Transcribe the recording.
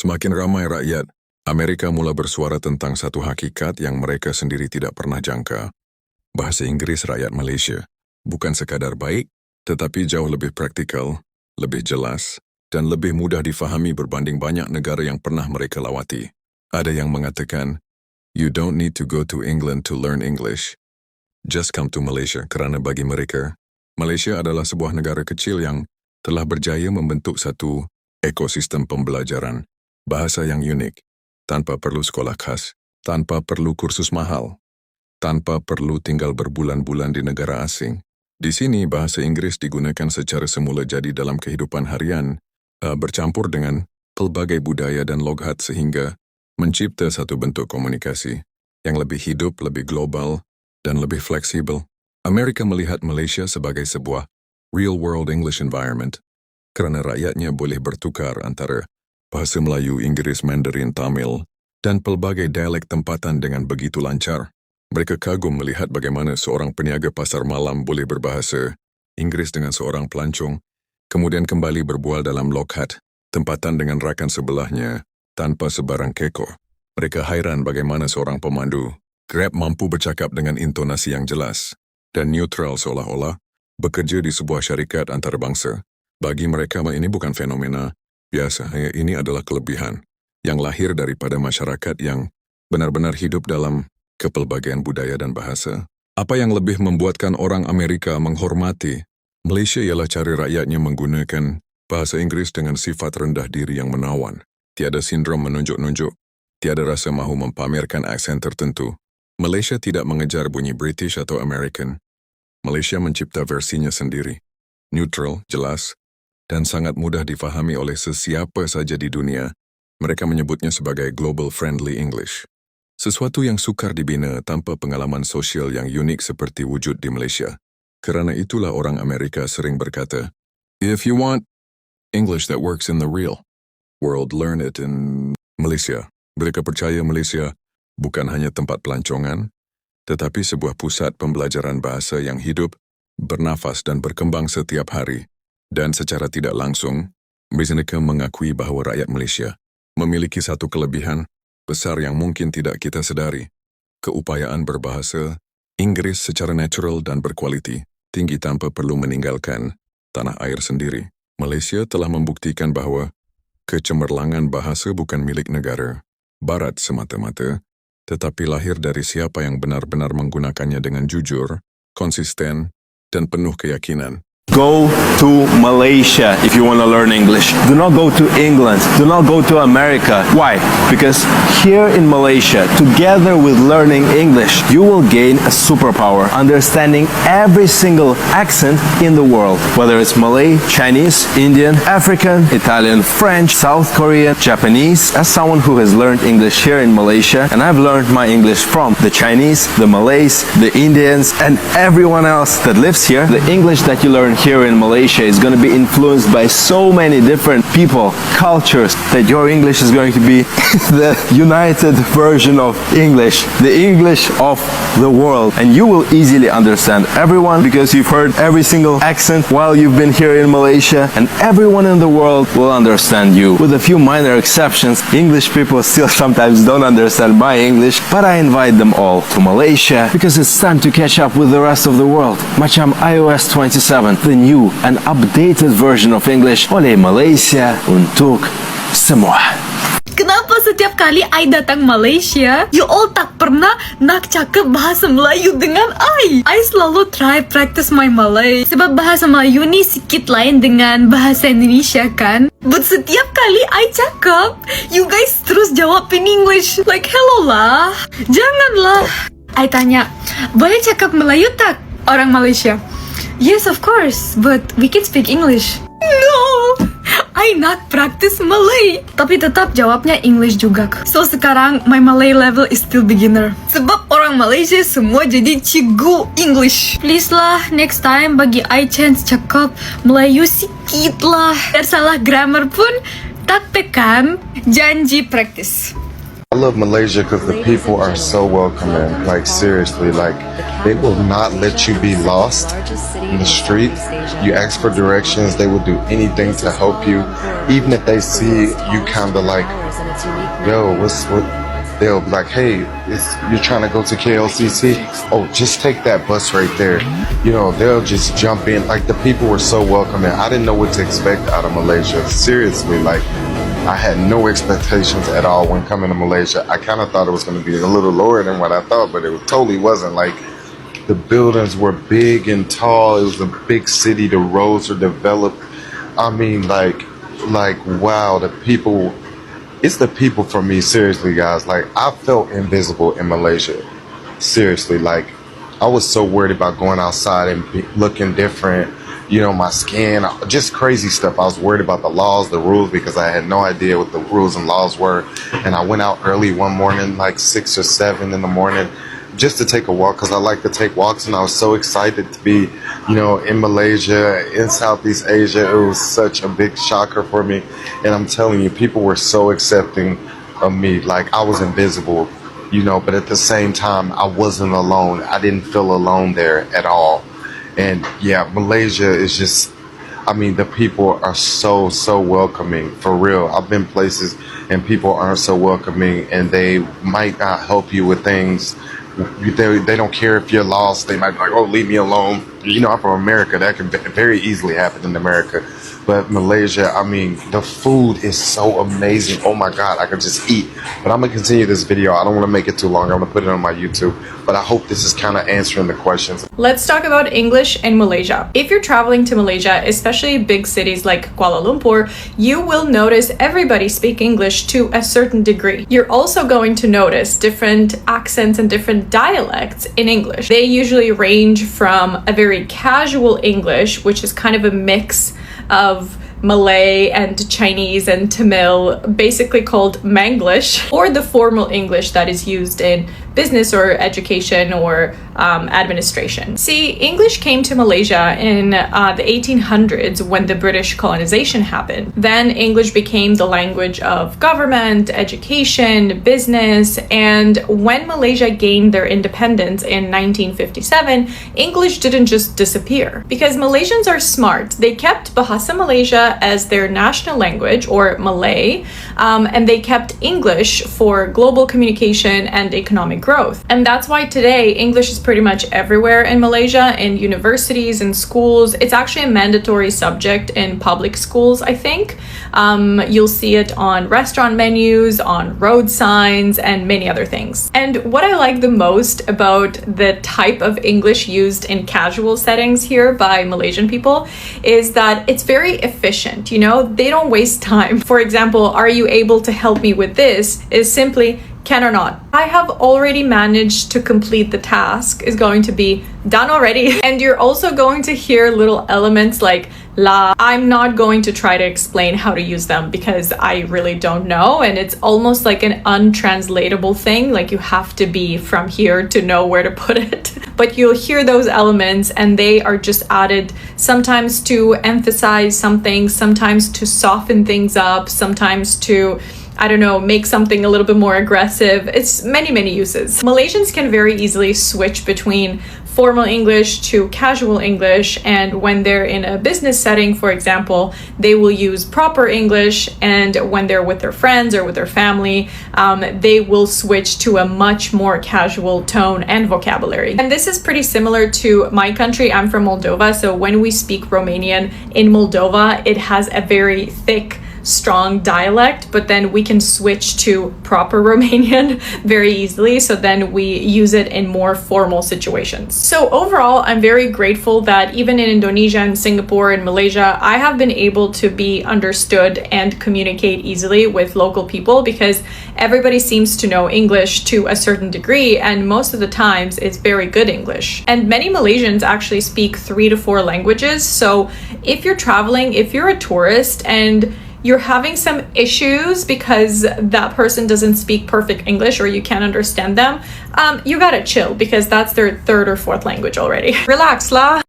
Semakin ramai rakyat, Amerika mula bersuara tentang satu hakikat yang mereka sendiri tidak pernah jangka. Bahasa Inggeris rakyat Malaysia bukan sekadar baik, tetapi jauh lebih praktikal, lebih jelas, dan lebih mudah difahami berbanding banyak negara yang pernah mereka lawati. Ada yang mengatakan, "You don't need to go to England to learn English. Just come to Malaysia," kerana bagi mereka, Malaysia adalah sebuah negara kecil yang telah berjaya membentuk satu ekosistem pembelajaran, bahasa yang unik, tanpa perlu sekolah khas, tanpa perlu kursus mahal, tanpa perlu tinggal berbulan-bulan di negara asing. Di sini, bahasa Inggeris digunakan secara semula jadi dalam kehidupan harian, bercampur dengan pelbagai budaya dan logat sehingga mencipta satu bentuk komunikasi yang lebih hidup, lebih global, dan lebih fleksibel. Amerika melihat Malaysia sebagai sebuah real-world English environment kerana rakyatnya boleh bertukar antara bahasa Melayu, Inggeris, Mandarin, Tamil, dan pelbagai dialek tempatan dengan begitu lancar. Mereka kagum melihat bagaimana seorang peniaga pasar malam boleh berbahasa Inggeris dengan seorang pelancong, kemudian kembali berbual dalam logat tempatan dengan rakan sebelahnya tanpa sebarang keko. Mereka hairan bagaimana seorang pemandu Grab mampu bercakap dengan intonasi yang jelas dan neutral seolah-olah bekerja di sebuah syarikat antarabangsa. Bagi mereka, ini bukan fenomena biasa, ini adalah kelebihan yang lahir daripada masyarakat yang benar-benar hidup dalam kepelbagaian budaya dan bahasa. Apa yang lebih membuatkan orang Amerika menghormati Malaysia ialah cara rakyatnya menggunakan bahasa Inggeris dengan sifat rendah diri yang menawan. Tiada sindrom menunjuk-nunjuk, tiada rasa mahu mempamerkan aksen tertentu. Malaysia tidak mengejar bunyi British atau American. Malaysia mencipta versinya sendiri. Neutral, jelas, dan sangat mudah difahami oleh sesiapa saja di dunia. Mereka menyebutnya sebagai Global Friendly English. Sesuatu yang sukar dibina tanpa pengalaman sosial yang unik seperti wujud di Malaysia. Kerana itulah orang Amerika sering berkata, "If you want English that works in the real world, learn it in Malaysia." Mereka percaya Malaysia bukan hanya tempat pelancongan, tetapi sebuah pusat pembelajaran bahasa yang hidup, bernafas dan berkembang setiap hari. Dan secara tidak langsung, mereka mengakui bahawa rakyat Malaysia memiliki satu kelebihan besar yang mungkin tidak kita sedari. Keupayaan berbahasa Inggeris secara natural dan berkualiti tinggi tanpa perlu meninggalkan tanah air sendiri. Malaysia telah membuktikan bahawa kecemerlangan bahasa bukan milik negara Barat semata-mata, tetapi lahir dari siapa yang benar-benar menggunakannya dengan jujur, konsisten, dan penuh keyakinan. Go to Malaysia if you want to learn English. Do not go to England. Do not go to America. Why? Because here in Malaysia, together with learning English, you will gain a superpower, understanding every single accent in the world. Whether it's Malay, Chinese, Indian, African, Italian, French, South Korean, Japanese. As someone who has learned English here in Malaysia, and I've learned my English from the Chinese, the Malays, the Indians, and everyone else that lives here, the English that you learn here in Malaysia is going to be influenced by so many different people, cultures, that your English is going to be the united version of English, the English of the world, and you will easily understand everyone because you've heard every single accent while you've been here in Malaysia, and everyone in the world will understand you. With a few minor exceptions, English people still sometimes don't understand my English, but I invite them all to Malaysia because it's time to catch up with the rest of the world. Macam iOS 27, the new and updated version of English oleh Malaysia untuk semua. Kenapa setiap kali I datang Malaysia, you all tak pernah nak cakap bahasa Melayu dengan I? I selalu try practice my Malay sebab bahasa Melayu ni sikit lain dengan bahasa Indonesia kan? But setiap kali I cakap, you guys terus jawab in English. Like, hello lah, janganlah. I tanya, boleh cakap Melayu tak orang Malaysia? Yes, of course, but we can speak English. No, I not practice Malay. Tapi tetap jawabnya English juga. So sekarang my Malay level is still beginner. Sebab orang Malaysia semua jadi cikgu English. Please lah, next time bagi I chance cakap Melayu sikit lah. Biar salah grammar pun tak pekan, janji practice. love Malaysia because the people are so welcoming. Like seriously, like they will not let you be lost in the street. You ask for directions, they will do anything to help you. Even if they see you kind of like, yo, what? They'll be like, hey, you're trying to go to KLCC? Oh, just take that bus right there. You know, they'll just jump in. Like, the people were so welcoming. I didn't know what to expect out of Malaysia. Seriously, like, I had no expectations at all when coming to Malaysia. I kind of thought it was going to be a little lower than what I thought, but it totally wasn't. Like, the buildings were big and tall. It was a big city. The roads were developed. I mean, like, wow, the people... It's the people for me, seriously, guys. Like, I felt invisible in Malaysia. Seriously, like, I was so worried about going outside and looking different. You know, my skin, just crazy stuff. I was worried about the laws, the rules, because I had no idea what the rules and laws were. And I went out early one morning, like 6 or 7 in the morning, just to take a walk, because I like to take walks. And I was so excited to be, you know, in Malaysia, in Southeast Asia. It was such a big shocker for me. And I'm telling you, people were so accepting of me. Like, I was invisible, you know, but at the same time, I wasn't alone. I didn't feel alone there at all. And yeah, Malaysia is just, I mean, the people are so welcoming, for real. I've been places and people aren't so welcoming, and they might not help you with things. They don't care if you're lost. They might be like, oh, leave me alone. You know, I'm from America. That can very easily happen in America. But Malaysia, I mean, the food is so amazing. Oh my God, I could just eat. But I'm going to continue this video. I don't want to make it too long. I'm going to put it on my YouTube. But I hope this is kind of answering the questions. Let's talk about English in Malaysia. If you're traveling to Malaysia, especially big cities like Kuala Lumpur, you will notice everybody speak English to a certain degree. You're also going to notice different accents and different dialects in English. They usually range from a very casual English, which is kind of a mix of Malay and Chinese and Tamil, basically called Manglish, or the formal English that is used in business or education or administration. See, English came to Malaysia in the 1800s when the British colonization happened. Then English became the language of government, education, business, and when Malaysia gained their independence in 1957, English didn't just disappear. Because Malaysians are smart. They kept Bahasa Malaysia as their national language, or Malay, and they kept English for global communication and economic growth. And that's why today English is pretty much everywhere in Malaysia, in universities and schools. It's actually a mandatory subject in public schools, I think. You'll see it on restaurant menus, on road signs, and many other things. And what I like the most about the type of English used in casual settings here by Malaysian people is that it's very efficient, you know? They don't waste time. For example, are you able to help me with this? Is simply can or not. I have already managed to complete the task is going to be done already. And you're also going to hear little elements like la. I'm not going to try to explain how to use them because I really don't know. And it's almost like an untranslatable thing. Like you have to be from here to know where to put it. But you'll hear those elements and they are just added sometimes to emphasize something, sometimes to soften things up, sometimes to, I don't know, make something a little bit more aggressive. It's many uses. Malaysians can very easily switch between formal English to casual English, and when they're in a business setting, for example, they will use proper English, and when they're with their friends or with their family, they will switch to a much more casual tone and vocabulary. And this is pretty similar to my country. I'm from Moldova, so when we speak Romanian in Moldova, it has a very thick, strong dialect, but then we can switch to proper Romanian very easily, so then we use it in more formal situations. So overall, I'm very grateful that even in Indonesia and Singapore and Malaysia, I have been able to be understood and communicate easily with local people because everybody seems to know English to a certain degree, and most of the times it's very good English. And many Malaysians actually speak 3 to 4 languages, so if you're traveling, if you're a tourist and you're having some issues because that person doesn't speak perfect English or you can't understand them, you gotta chill because that's their 3rd or 4th language already. Relax lah.